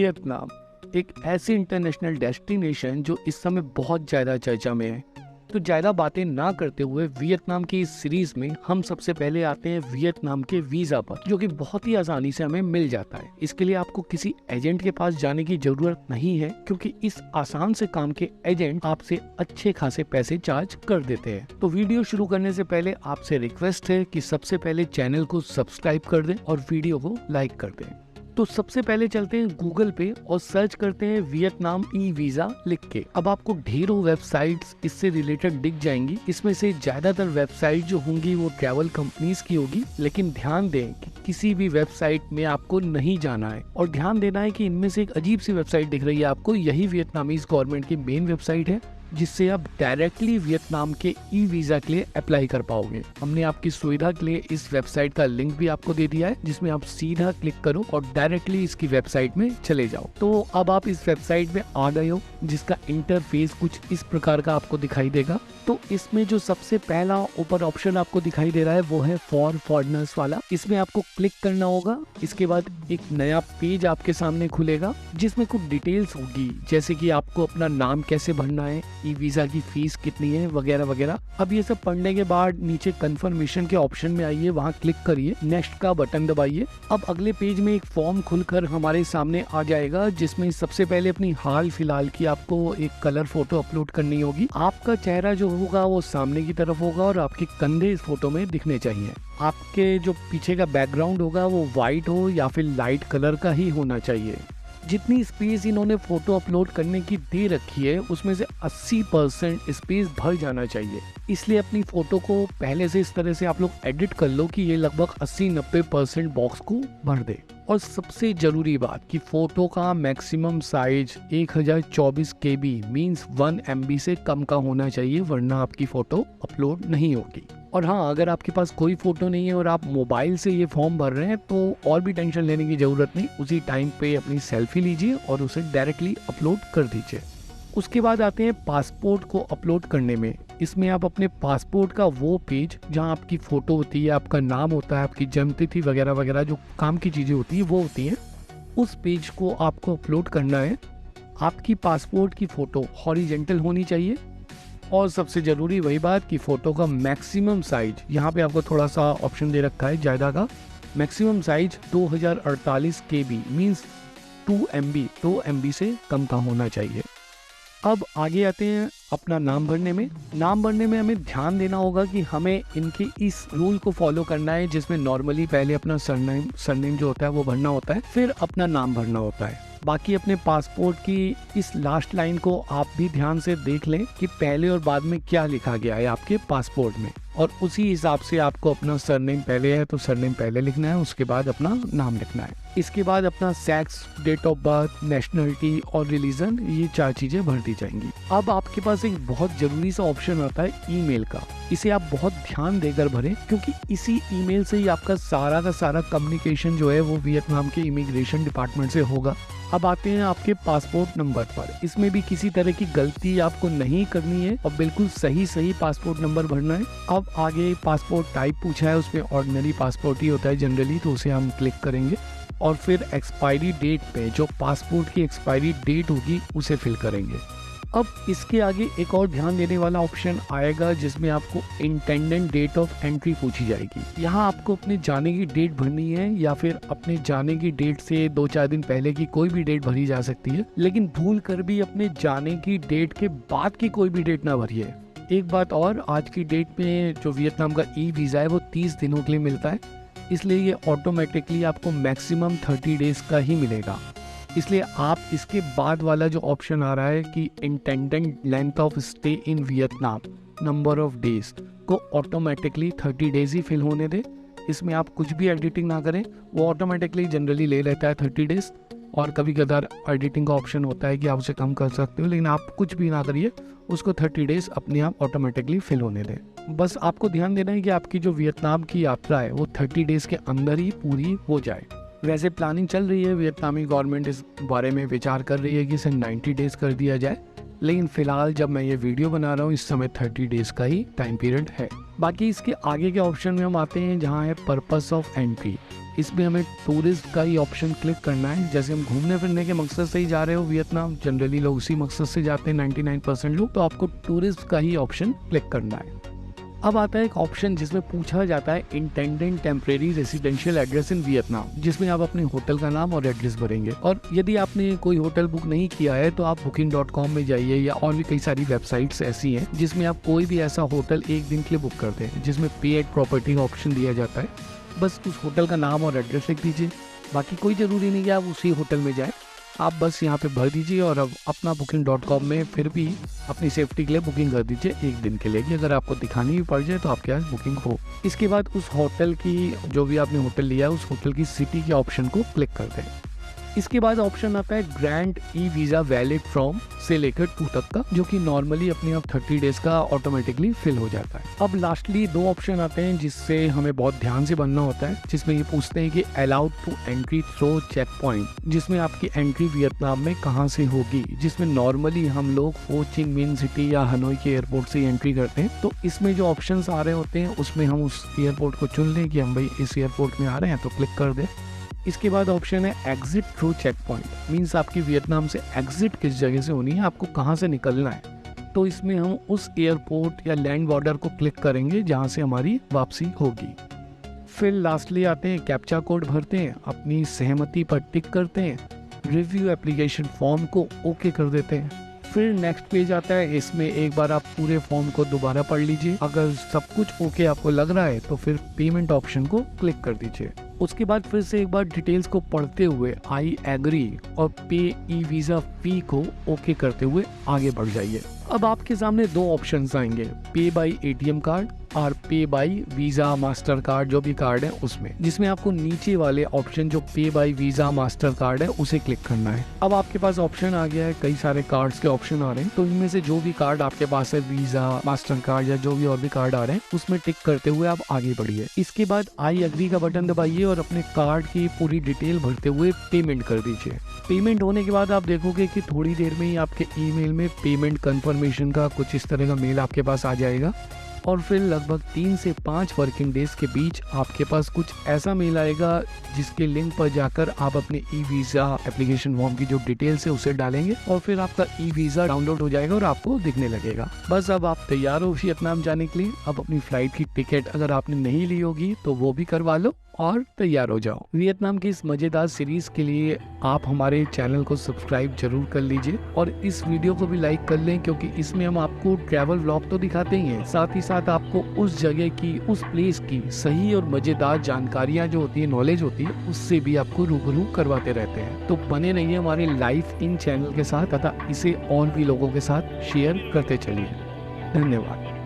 Vietnam एक ऐसी international destination जो इस समय बहुत ज़्यादा चर्चा में है। तो ज़्यादा बातें ना करते हुए वियतनाम की इस सीरीज में हम सबसे पहले आते हैं वियतनाम के वीज़ा पर, जो कि बहुत ही आसानी से हमें मिल जाता है। इसके लिए आपको किसी एजेंट के पास जाने की जरूरत नहीं है, क्योंकि इस आसान से काम के एजेंट आपसे अच्छे खासे पैसे चार्ज कर देते हैं। तो वीडियो शुरू करने से पहले आपसे रिक्वेस्ट है कि सबसे पहले चैनल को सब्सक्राइब कर दें और वीडियो को लाइक कर दें। तो सबसे पहले चलते हैं गूगल पे और सर्च करते हैं वियतनाम ई वीजा लिख के। अब आपको ढेरों वेबसाइट्स इससे रिलेटेड दिख जाएंगी। इसमें से ज्यादातर वेबसाइट जो होंगी वो ट्रैवल कंपनीज की होगी, लेकिन ध्यान दें कि किसी भी वेबसाइट में आपको नहीं जाना है। और ध्यान देना है कि इनमें से एक अजीब सी वेबसाइट दिख रही है आपको, यही वियतनामीज गवर्नमेंट की मेन वेबसाइट है, जिससे आप डायरेक्टली वियतनाम के ई वीजा के लिए अप्लाई कर पाओगे। हमने आपकी सुविधा के लिए इस वेबसाइट का लिंक भी आपको दे दिया है, जिसमें आप सीधा क्लिक करो और डायरेक्टली इसकी वेबसाइट में चले जाओ। तो अब आप इस वेबसाइट में आ गए हो, जिसका इंटरफेस कुछ इस प्रकार का आपको दिखाई देगा। तो इसमें जो सबसे पहला ऊपर ऑप्शन आपको दिखाई दे रहा है वो है फॉर फॉरेनर्स वाला। इसमें आपको क्लिक करना होगा। इसके बाद एक नया पेज आपके सामने खुलेगा, जिसमें कुछ डिटेल्स होगी, जैसे कि आपको अपना नाम कैसे भरना है, ई वीजा की फीस कितनी है, वगैरह वगैरह। अब ये सब पढ़ने के बाद नीचे कंफर्मेशन के ऑप्शन में आइए, वहाँ क्लिक करिए, नेक्स्ट का बटन दबाइए। अब अगले पेज में एक फॉर्म खुलकर हमारे सामने आ जाएगा, जिसमें सबसे पहले अपनी हाल फिलहाल की आपको एक कलर फोटो अपलोड करनी होगी। आपका चेहरा जो होगा वो सामने की तरफ होगा और आपके कंधे इस फोटो में दिखने चाहिए। आपके जो पीछे का बैकग्राउंड होगा वो व्हाइट हो या फिर लाइट कलर का ही होना चाहिए। जितनी स्पेस इन्होंने फोटो अपलोड करने की दे रखी है, उसमें से 80% स्पेस भर जाना चाहिए। इसलिए अपनी फोटो को पहले से इस तरह से आप लोग एडिट कर लो कि ये लगभग 80-90% बॉक्स को भर दे। और सबसे जरूरी बात कि फोटो का maximum size 1024 KB means 1 MB से कम का होना चाहिए, वरना आपकी फोटो अपलोड नहीं होगी। और हाँ, अगर आपके पास कोई फोटो नहीं है और आप मोबाइल से ये फॉर्म भर रहे हैं तो और भी टेंशन लेने की जरूरत नहीं। उसी टाइम पे अपनी सेल्फी लीजिए और उसे डायरेक्टली अपलोड कर दीजिए। उसके बाद आते हैं पासपोर्ट को अपलोड करने में। इसमें आप अपने पासपोर्ट का वो पेज जहाँ आपकी फोटो होती है, आपका नाम होता है, आपकी जन्मतिथि वगैरह वगैरह जो काम की चीजें होती है वो होती हैं, उस पेज को आपको अपलोड करना है। आपकी पासपोर्ट की फोटो हॉरिजेंटल होनी चाहिए। और सबसे जरूरी वही बात कि फोटो का मैक्सिमम साइज, यहाँ पे आपको थोड़ा सा ऑप्शन दे रखा है ज्यादा का, maximum size 2048 KB means 2 MB से कम का होना चाहिए। अब आगे आते हैं अपना नाम भरने में। नाम भरने में हमें ध्यान देना होगा कि हमें इनके इस रूल को फॉलो करना है, जिसमें नॉर्मली पहले अपना सरनेम जो होता है वो भरना होता है, फिर अपना नाम भरना होता है। बाकी अपने पासपोर्ट की इस लास्ट लाइन को आप भी ध्यान से देख लें कि पहले और बाद में क्या लिखा गया है आपके पासपोर्ट में, और उसी हिसाब से आपको अपना सरनेम पहले है तो सरनेम पहले लिखना है, उसके बाद अपना नाम लिखना है। इसके बाद अपना sex, date of birth, nationality और रिलीजन, ये 4 चीजें भर दी जाएंगी। अब आपके पास एक बहुत जरूरी सा ऑप्शन आता है ईमेल का। इसे आप बहुत ध्यान देकर भरें, क्योंकि इसी ईमेल से ही आपका सारा का सारा कम्युनिकेशन जो है वो वियतनाम के इमिग्रेशन डिपार्टमेंट से होगा। अब आते हैं आपके पासपोर्ट नंबर पर। इसमें भी किसी तरह की गलती आपको नहीं करनी है और बिल्कुल सही पासपोर्ट नंबर भरना है। अब आगे पासपोर्ट टाइप पूछा है, उसमें ऑर्डिनरी पासपोर्ट ही होता है जनरली, तो उसे हम क्लिक करेंगे और फिर एक्सपायरी डेट पे जो पासपोर्ट की एक्सपायरी डेट होगी उसे फिल करेंगे। अब इसके आगे एक और ध्यान देने वाला ऑप्शन आएगा, जिसमें आपको इंटेंडेंट डेट ऑफ एंट्री पूछी जाएगी। यहाँ आपको अपने जाने की डेट भरनी है, या फिर अपने जाने की डेट से 2-4 दिन पहले की कोई भी डेट भरी जा सकती है, लेकिन भूल कर भी अपने जाने की डेट के बाद की कोई भी डेट ना भरिए। एक बात और, आज की डेट में जो वियतनाम का ई वीजा है वो 30 दिनों के लिए मिलता है, इसलिए ये ऑटोमेटिकली आपको मैक्सिमम 30 डेज का ही मिलेगा। इसलिए आप इसके बाद वाला जो ऑप्शन आ रहा है कि intended length of stay in Vietnam, number of days, को ऑटोमेटिकली 30 डेज ही फिल होने दें। इसमें आप कुछ भी एडिटिंग ना करें, वो ऑटोमेटिकली जनरली ले लेता है 30 डेज। और कभी कभार एडिटिंग का ऑप्शन होता है कि आप उसे कम कर सकते हो, लेकिन आप कुछ भी ना करिए, उसको 30 डेज अपने आप ऑटोमेटिकली फिल होने दें। बस आपको ध्यान देना है कि आपकी जो वियतनाम की यात्रा है वो 30 डेज के अंदर ही पूरी हो जाए। वैसे प्लानिंग चल रही है, वियतनामी गवर्नमेंट इस बारे में विचार कर रही है कि इसे 90 डेज कर दिया जाए, लेकिन फिलहाल जब मैं ये वीडियो बना रहा हूँ इस समय 30 डेज का ही टाइम पीरियड है। बाकी इसके आगे के ऑप्शन में हम आते हैं जहाँ है पर्पस ऑफ एंट्री। इसमें हमें टूरिस्ट का ही ऑप्शन क्लिक करना है। जैसे हम घूमने फिरने के मकसद से ही जा रहे हो वियतनाम, जनरली लोग उसी मकसद से जाते हैं 99% लोग, तो आपको टूरिस्ट का ही ऑप्शन क्लिक करना है। अब आता है एक ऑप्शन जिसमें पूछा जाता है intended temporary residential address in Vietnam, जिसमें आप अपने होटल का नाम और एड्रेस भरेंगे। और यदि आपने कोई होटल बुक नहीं किया है तो आप booking.com में जाइए, या और भी कई सारी वेबसाइट्स ऐसी हैं जिसमें आप कोई भी ऐसा होटल एक दिन के लिए बुक करते हैं, जिसमें पे एट प्रॉपर्टी का ऑप्शन दिया जाता है। बस उस होटल का नाम और एड्रेस लिख दीजिए, बाकी कोई ज़रूरी नहीं कि आप उसी होटल में जाएँ, आप बस यहाँ पे भर दीजिए और अब अपना booking.com में फिर भी अपनी सेफ्टी के लिए बुकिंग कर दीजिए एक दिन के लिए, कि अगर आपको दिखानी भी पड़ जाए तो आपके पास बुकिंग हो। इसके बाद उस होटल की, जो भी आपने होटल लिया है, उस होटल की सिटी के ऑप्शन को क्लिक कर दें। इसके बाद ऑप्शन आता है grand e visa valid from से लेकर 2 तक का, जो कि नॉर्मली अपने आप 30 डेज का ऑटोमेटिकली फिल हो जाता है। अब लास्टली 2 ऑप्शन आते हैं जिससे हमें बहुत ध्यान से बनना होता है, जिसमें ये पूछते हैं कि allowed to entry through check point, जिसमें आपकी एंट्री वियतनाम में कहाँ से होगी, जिसमें नॉर्मली हम लोग हो चिंग मिन सिटी या हनोई के एयरपोर्ट से एंट्री करते हैं। तो इसमें जो ऑप्शन आ रहे होते हैं उसमें हम उस एयरपोर्ट को चुन लें कि हम भाई इस एयरपोर्ट में आ रहे हैं, तो क्लिक कर दें। इसके बाद ऑप्शन है exit through check point, means आपकी वियतनाम से एग्जिट किस जगह से होनी है, आपको कहाँ से निकलना है। तो इसमें हम उस एयरपोर्ट या लैंड बॉर्डर को क्लिक करेंगे जहाँ से हमारी वापसी होगी। फिर लास्टली आते हैं कैप्चा कोड भरते हैं, अपनी सहमति पर टिक करते हैं, रिव्यू एप्लीकेशन फॉर्म को ओके कर देते हैं। फिर नेक्स्ट पेज आता है, इसमें एक बार आप पूरे फॉर्म को दोबारा पढ़ लीजिए। अगर सब कुछ ओके आपको लग रहा है तो फिर पेमेंट ऑप्शन को क्लिक कर दीजिए। उसके बाद फिर से एक बार डिटेल्स को पढ़ते हुए आई एग्री और पे ई वीज़ा फी को ओके करते हुए आगे बढ़ जाइए। अब आपके सामने 2 ऑप्शंस आएंगे, पे बाय एटीएम कार्ड और पे बाय वीज़ा मास्टर कार्ड, जो भी कार्ड है उसमें, जिसमें आपको नीचे वाले ऑप्शन जो पे बाय वीज़ा मास्टर कार्ड है उसे क्लिक करना है। अब आपके पास ऑप्शन आ गया है, कई सारे कार्ड्स के ऑप्शन आ रहे हैं, तो इनमें से जो भी कार्ड आपके पास है, वीज़ा मास्टर कार्ड या जो भी और भी कार्ड आ रहे हैं, उसमें टिक करते हुए आप आगे बढ़िए। इसके बाद आई एग्री का बटन दबाइए और अपने कार्ड की पूरी डिटेल भरते हुए पेमेंट कर दीजिए। पेमेंट होने के बाद आप देखोगे कि थोड़ी देर में ही आपके ईमेल में पेमेंट कंफर्मेशन का कुछ इस तरह का मेल आपके पास आ जाएगा, और फिर लगभग 3 से 5 वर्किंग डेज के बीच आपके पास कुछ ऐसा मेल आएगा जिसके लिंक पर जाकर आप अपने ई वीज़ा एप्लीकेशन फॉर्म की जो डिटेल्स है उसे डालेंगे और फिर आपका ई वीज़ा डाउनलोड हो जाएगा और आपको दिखने लगेगा। बस अब आप तैयार हो वियतनाम जाने के लिए। अब अपनी फ्लाइट की टिकट अगर आपने नहीं ली होगी तो वो भी करवा लो और तैयार हो जाओ। वियतनाम की इस मजेदार सीरीज के लिए आप हमारे चैनल को सब्सक्राइब जरूर कर लीजिए और इस वीडियो को भी लाइक कर लें, क्योंकि इसमें हम आपको ट्रैवल व्लॉग तो दिखाते ही हैं, साथ ही साथ आपको उस जगह की, उस प्लेस की सही और मजेदार जानकारियां जो होती है, नॉलेज होती है, उससे भी आपको रूबरू करवाते रहते हैं। तो बने रहिए हमारे लाइफ इन चैनल के साथ तथा इसे और भी लोगों के साथ शेयर करते चलिए। धन्यवाद।